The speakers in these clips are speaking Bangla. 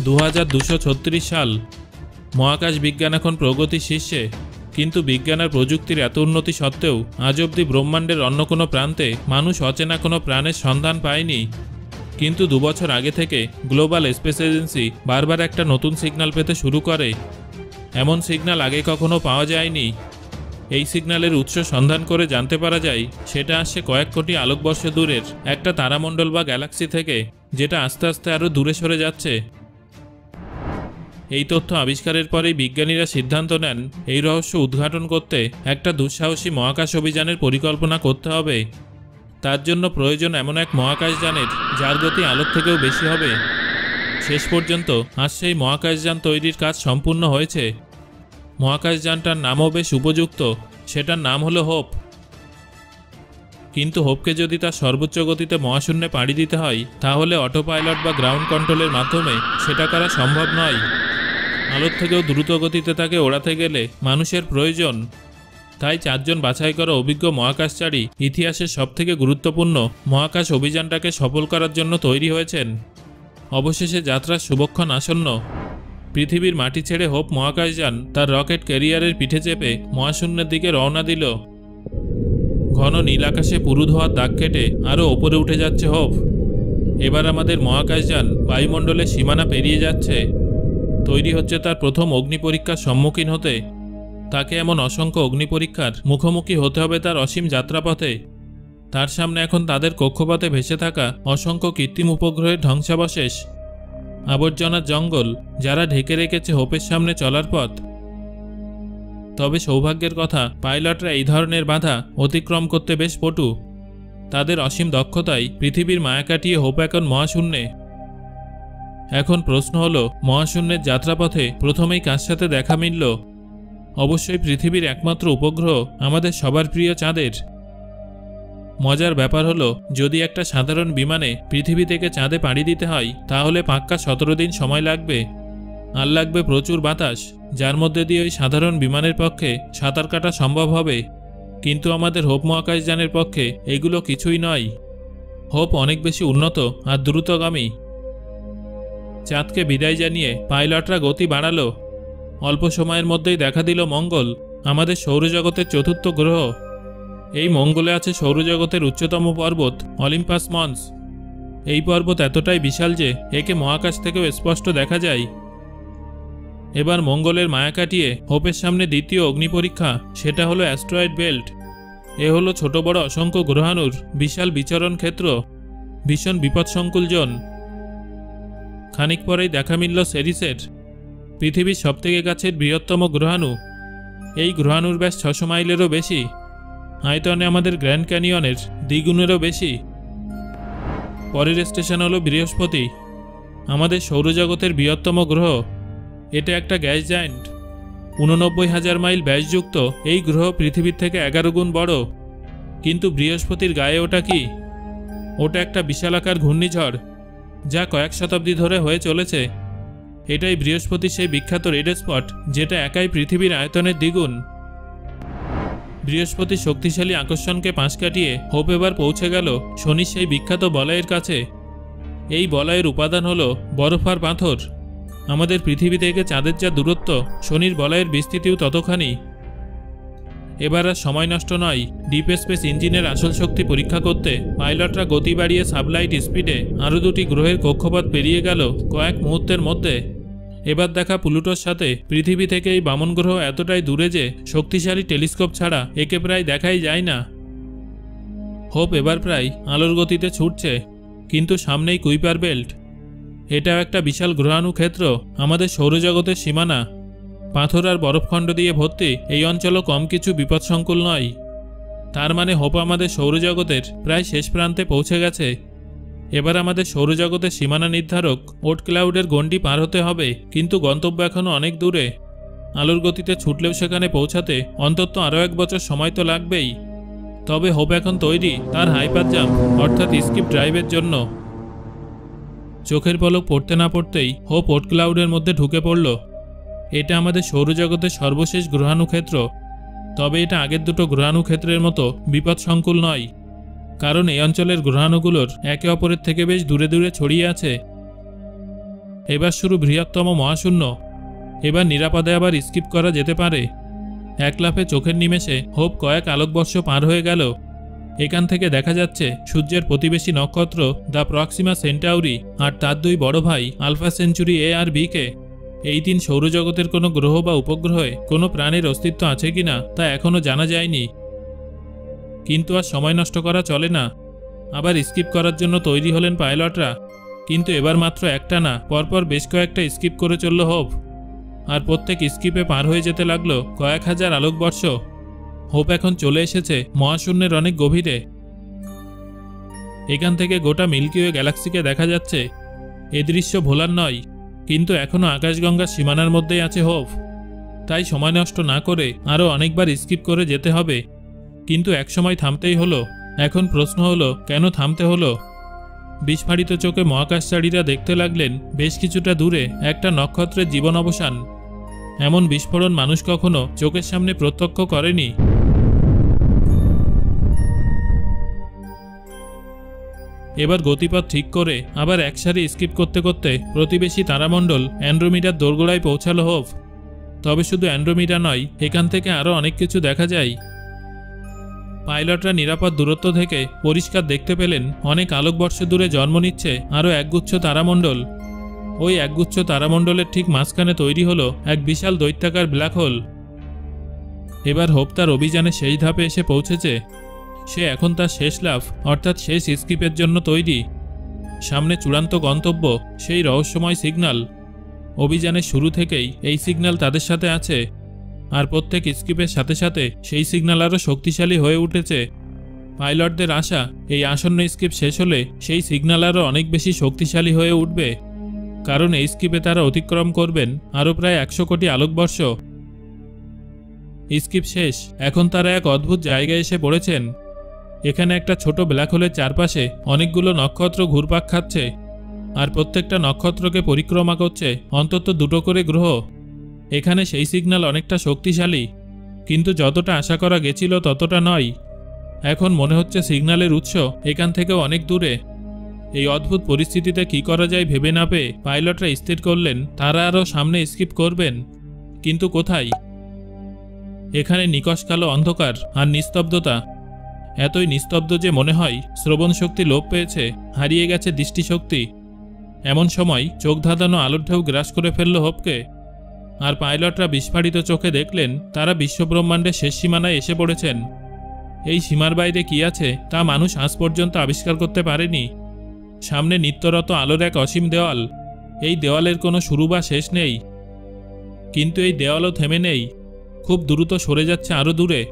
2236 সাল। মহাকাশ বিজ্ঞান এখন প্রগতির শীর্ষে, কিন্তু বিজ্ঞান আর প্রযুক্তির এত উন্নতি সত্ত্বেও আজ অবধি ব্রহ্মাণ্ডের অন্য কোনো প্রান্তে মানুষ অচেনা কোনো প্রাণের সন্ধান পায়নি। কিন্তু 2 বছর আগে থেকে গ্লোবাল স্পেস এজেন্সি বারবার একটা নতুন সিগন্যাল পেতে শুরু করে। এমন সিগন্যাল আগে কখনো পাওয়া যায়নি। এই সিগন্যালের উৎস সন্ধান করে জানতে পারা যায় সেটা আসছে কয়েক কোটি আলোকবর্ষ দূরের একটা তারামণ্ডল বা গ্যালাক্সি থেকে, যেটা আস্তে আস্তে আরও দূরে সরে যাচ্ছে। এই তথ্য আবিষ্কারের পরেই বিজ্ঞানীরা সিদ্ধান্ত নেন এই রহস্য উদ্ঘাটন করতে একটা দুঃসাহসী মহাকাশ অভিযানের পরিকল্পনা করতে হবে। তার জন্য প্রয়োজন এমন এক মহাকাশযানের যার গতি আলোর থেকেও বেশি হবে। শেষ পর্যন্ত আজ সেই মহাকাশযান তৈরির কাজ সম্পূর্ণ হয়েছে। মহাকাশযানটার নামও বেশ উপযুক্ত, সেটার নাম হলো হোপ। কিন্তু হোপকে যদি তার সর্বোচ্চ গতিতে মহাশূন্যে পাড়ি দিতে হয়, তাহলে অটো পাইলট বা গ্রাউন্ড কন্ট্রোলের মাধ্যমে সেটা করা সম্ভব নয়। আলোর থেকেও দ্রুত গতিতে তাকে ওড়াতে গেলে মানুষের প্রয়োজন। তাই 4 জন বাছাই করা অভিজ্ঞ মহাকাশচারী ইতিহাসের সবথেকে গুরুত্বপূর্ণ মহাকাশ অভিযানটাকে সফল করার জন্য তৈরি হয়েছেন। অবশেষে যাত্রার শুভক্ষণ আসন্ন। পৃথিবীর মাটি ছেড়ে হোপ মহাকাশযান তার রকেট ক্যারিয়ারের পিঠে চেপে মহাশূন্যের দিকে রওনা দিল। ঘন নীল আকাশে পুরু ধোয়ার দাগ কেটে আরও ওপরে উঠে যাচ্ছে হোপ। এবার আমাদের মহাকাশযান বায়ুমণ্ডলের সীমানা পেরিয়ে যাচ্ছে। তৈরি হচ্ছে তার প্রথম অগ্নিপরীক্ষার সম্মুখীন হতে। তাকে এমন অসংখ্য অগ্নিপরীক্ষার মুখোমুখি হতে হবে তার অসীম যাত্রাপথে। তার সামনে এখন তাদের কক্ষপথে ভেসে থাকা অসংখ্য কৃত্রিম উপগ্রহের ধ্বংসাবশেষ, আবর্জনার জঙ্গল, যারা ঢেকে রেখেছে হোপের সামনে চলার পথ। তবে সৌভাগ্যের কথা, পাইলটরা এই ধরনের বাধা অতিক্রম করতে বেশ পটু। তাদের অসীম দক্ষতায় পৃথিবীর মায়া কাটিয়ে হোপ এখন মহাশূন্যে। এখন প্রশ্ন হলো, মহাশূন্যের যাত্রাপথে প্রথমেই কার সাথে দেখা মিলল? অবশ্যই পৃথিবীর একমাত্র উপগ্রহ আমাদের সবার প্রিয় চাঁদের। মজার ব্যাপার হলো, যদি একটা সাধারণ বিমানে পৃথিবী থেকে চাঁদে পাড়ি দিতে হয়, তাহলে পাক্কা 17 দিন সময় লাগবে। আর লাগবে প্রচুর বাতাস, যার মধ্যে দিয়ে ওই সাধারণ বিমানের পক্ষে সাঁতার কাটা সম্ভব হবে। কিন্তু আমাদের হোপ মহাকাশযানের পক্ষে এগুলো কিছুই নয়। হোপ অনেক বেশি উন্নত আর দ্রুতগামী। চাঁদকে বিদায় জানিয়ে পাইলটরা গতি বাড়ালো। অল্প সময়ের মধ্যেই দেখা দিল মঙ্গল, আমাদের সৌরজগতের চতুর্থ গ্রহ। এই মঙ্গলে আছে সৌরজগতের উচ্চতম পর্বত অলিম্পাস মন্স। এই পর্বত এতটাই বিশাল যে একে মহাকাশ থেকেও স্পষ্ট দেখা যায়। এবার মঙ্গলের মায়া কাটিয়ে হোপের সামনে দ্বিতীয় অগ্নিপরীক্ষা, সেটা হলো অ্যাস্ট্রয়েড বেল্ট। এ হলো ছোট বড় অসংখ্য গ্রহাণুর বিশাল বিচরণ ক্ষেত্র, ভীষণ বিপদসংকুল জোন। খানিক পরেই দেখা মিলল সেরিসের, পৃথিবীর সবথেকে কাছের বৃহত্তম গ্রহাণু। এই গ্রহাণুর ব্যাস 600 মাইলেরও বেশি। আয়তনে আমাদের গ্র্যান্ড ক্যানিয়নের দ্বিগুণেরও বেশি। পরের স্টেশন হলো বৃহস্পতি, আমাদের সৌরজগতের বৃহত্তম গ্রহ। এটা একটা গ্যাস জায়ান্ট। 89,000 মাইল ব্যাসযুক্ত এই গ্রহ পৃথিবীর থেকে 11 গুণ বড়। কিন্তু বৃহস্পতির গায়ে ওটা কি? ওটা একটা বিশালাকার ঘূর্ণিঝড়, যা কয়েক শতাব্দী ধরে হয়ে চলেছে। এটাই বৃহস্পতির সেই বিখ্যাত রেড স্পট, যেটা একাই পৃথিবীর আয়তনের দ্বিগুণ। বৃহস্পতির শক্তিশালী আকর্ষণকে পাশ কাটিয়ে হোপ এবার পৌঁছে গেল শনির সেই বিখ্যাত বলয়ের কাছে। এই বলয়ের উপাদান হলো বরফ আর পাথর। আমাদের পৃথিবী থেকে চাঁদের যা দূরত্ব, শনির বলয়ের বিস্তৃতিও ততখানি। এবার আর সময় নষ্ট নয়। ডিপ স্পেস ইঞ্জিনের আসল শক্তি পরীক্ষা করতে পাইলটরা গতি বাড়িয়ে সাবলাইট স্পিডে আরও 2টি গ্রহের কক্ষপথ পেরিয়ে গেল কয়েক মুহূর্তের মধ্যে। এবার দেখা প্লুটোর সাথে পৃথিবী থেকে এই বামন গ্রহ এতটাই দূরে যে শক্তিশালী টেলিস্কোপ ছাড়া একে প্রায় দেখাই যায় না। হোপ এবার প্রায় আলোর গতিতে ছুটছে, কিন্তু সামনেই কুইপার বেল্ট। এটাও একটা বিশাল গ্রহাণু ক্ষেত্র, আমাদের সৌরজগতের সীমানা। পাথর আর বরফখণ্ড দিয়ে ভর্তি এই অঞ্চলও কম কিছু বিপদসংকুল নয়। তার মানে হোপ আমাদের সৌরজগতের প্রায় শেষ প্রান্তে পৌঁছে গেছে। এবার আমাদের সৌরজগতের সীমানা নির্ধারক ওট ক্লাউডের গণ্ডি পার হতে হবে, কিন্তু গন্তব্য এখনও অনেক দূরে। আলোর গতিতে ছুটলেও সেখানে পৌঁছাতে অন্তত আরও 1 বছর সময় তো লাগবেই। তবে হোপ এখন তৈরি তার হাইপার জাম্প অর্থাৎ স্কিপ ড্রাইভের জন্য। চোখের পলক পড়তে না পড়তেই হোপ ওট ক্লাউডের মধ্যে ঢুকে পড়ল। এটা আমাদের সৌরজগতের সর্বশেষ গ্রহাণু ক্ষেত্র। তবে এটা আগের দুটো গ্রহাণু ক্ষেত্রের মতো বিপদসংকুল নয়, কারণ এই অঞ্চলের গ্রহাণুগুলোর একে অপরের থেকে বেশ দূরে দূরে ছড়িয়ে আছে। এবার শুরু বৃহত্তম মহাশূন্য। এবার নিরাপদে আবার স্কিপ করা যেতে পারে। এক লাফে চোখের নিমেষে হোপ কয়েক আলোকবর্ষ পার হয়ে গেল। এখান থেকে দেখা যাচ্ছে সূর্যের প্রতিবেশী নক্ষত্র দ্য প্রক্সিমা সেন্টাউরি আর তার দুই বড় ভাই আলফা সেঞ্চুরি এ আর বিকে। এই তিন সৌরজগতের কোনো গ্রহ বা উপগ্রহে কোনো প্রাণীর অস্তিত্ব আছে কিনা তা এখনও জানা যায়নি। কিন্তু আর সময় নষ্ট করা চলে না। আবার স্কিপ করার জন্য তৈরি হলেন পাইলটরা। কিন্তু এবার মাত্র একটা না, পরপর বেশ কয়েকটা স্কিপ করে চলল হোপ। আর প্রত্যেক স্কিপে পার হয়ে যেতে লাগলো কয়েক হাজার আলোকবর্ষ। হোপ এখন চলে এসেছে মহাশূন্যের অনেক গভীরে। এখান থেকে গোটা মিল্কি ওয়ে গ্যালাক্সিকে দেখা যাচ্ছে। এ দৃশ্য ভোলার নয়, কিন্তু এখনও আকাশগঙ্গার সীমানার মধ্যেই আছে হোপ। তাই সময় নষ্ট না করে আরও অনেকবার স্কিপ করে যেতে হবে। কিন্তু একসময় থামতেই হলো। এখন প্রশ্ন হলো, কেন থামতে হলো? বিস্ফারিত চোখে মহাকাশচারীরা দেখতে লাগলেন বেশ কিছুটা দূরে একটা নক্ষত্রের জীবন অবসান। এমন বিস্ফোরণ মানুষ কখনো চোখের সামনে প্রত্যক্ষ করেনি। এবার গতিপথ ঠিক করে আবার একসারি স্কিপ করতে করতে প্রতিবেশী তারামণ্ডল অ্যান্ড্রোমিডার দোরগোড়ায় পৌঁছালো হোপ। তবে শুধু অ্যান্ড্রোমিডা নয়, এখান থেকে আরও অনেক কিছু দেখা যায়। পাইলটরা নিরাপদ দূরত্ব থেকে পরিষ্কার দেখতে পেলেন অনেক আলোকবর্ষ দূরে জন্ম নিচ্ছে আরও একগুচ্ছ তারামণ্ডল। ওই একগুচ্ছ তারামণ্ডলের ঠিক মাঝখানে তৈরি হলো এক বিশাল দৈত্যাকার ব্ল্যাক হোল। এবার হোপ তার অভিযানে শেষ ধাপে এসে পৌঁছেছে। সে এখন তার শেষ লাফ অর্থাৎ শেষ স্কিপের জন্য তৈরি। সামনে চূড়ান্ত গন্তব্য, সেই রহস্যময় সিগন্যাল। অভিযানের শুরু থেকেই এই সিগন্যাল তাদের সাথে আছে। আর প্রত্যেক স্কিপের সাথে সাথে সেই সিগন্যাল আরও শক্তিশালী হয়ে উঠেছে। পাইলটদের আশা, এই আসন্ন স্কিপ শেষ হলে সেই সিগন্যাল আরও অনেক বেশি শক্তিশালী হয়ে উঠবে। কারণ এই স্কিপে তারা অতিক্রম করবেন আরও প্রায় 100 কোটি আলোকবর্ষ। স্কিপ শেষ, এখন তারা এক অদ্ভুত জায়গায় এসে পড়েছেন। এখানে একটা ছোট ব্ল্যাক হোলের চারপাশে অনেকগুলো নক্ষত্র ঘুরপাক খাচ্ছে। আর প্রত্যেকটা নক্ষত্রকে পরিক্রমা করছে অন্তত 2টো করে গ্রহ। এখানে সেই সিগন্যাল অনেকটা শক্তিশালী, কিন্তু যতটা আশা করা গেছিল ততটা নয়। এখন মনে হচ্ছে সিগন্যালের উৎস এখান থেকেও অনেক দূরে। এই অদ্ভুত পরিস্থিতিতে কি করা যায় ভেবে না পেয়ে পাইলটরা স্থির করলেন তারা আরও সামনে স্কিপ করবেন। কিন্তু কোথায়? এখানে নিকষ কালো অন্ধকার আর নিস্তব্ধতা। এতই নিস্তব্ধ যে মনে হয় শ্রবণ শক্তি লোপ পেয়েছে, হারিয়ে গেছে দৃষ্টিশক্তি। এমন সময় চোখ ধাঁধানো আলোর ঢেউ গ্রাস করে ফেলল হোপকে। আর পাইলটরা বিস্ফারিত চোখে দেখলেন তারা বিশ্বব্রহ্মাণ্ডের শেষ সীমানায় এসে পড়েছেন। এই সীমার বাইরে কি আছে তা মানুষ আজ পর্যন্ত আবিষ্কার করতে পারেনি। সামনে নিত্যরত আলোর এক অসীম দেওয়াল। এই দেওয়ালের কোনো শুরু বা শেষ নেই। কিন্তু এই দেওয়ালও থেমে নেই, খুব দ্রুত সরে যাচ্ছে আরও দূরে।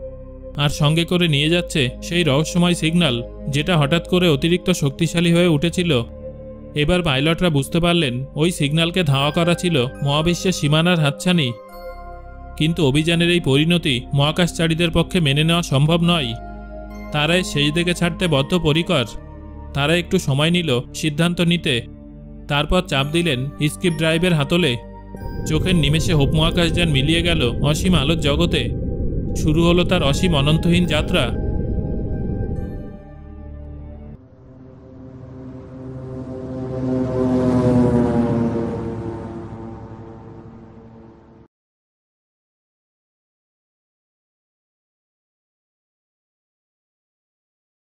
আর সঙ্গে করে নিয়ে যাচ্ছে সেই রহস্যময় সিগন্যাল, যেটা হঠাৎ করে অতিরিক্ত শক্তিশালী হয়ে উঠেছিল। এবার পাইলটরা বুঝতে পারলেন ওই সিগন্যালকে ধাওয়া করা ছিল মহাবিশ্বের সীমানার হাতছানি। কিন্তু অভিযানের এই পরিণতি মহাকাশচারীদের পক্ষে মেনে নেওয়া সম্ভব নয়। তারাই সেই দিকে ছাড়তে বদ্ধপরিকর। তারা একটু সময় নিল সিদ্ধান্ত নিতে। তারপর চাপ দিলেন স্কিপ ড্রাইভের হাতলে। চোখের নিমেষে হোপ মহাকাশযান মিলিয়ে গেল অসীম আলোর জগতে। শুরু হলো তার অসীম অনন্তহীন যাত্রা।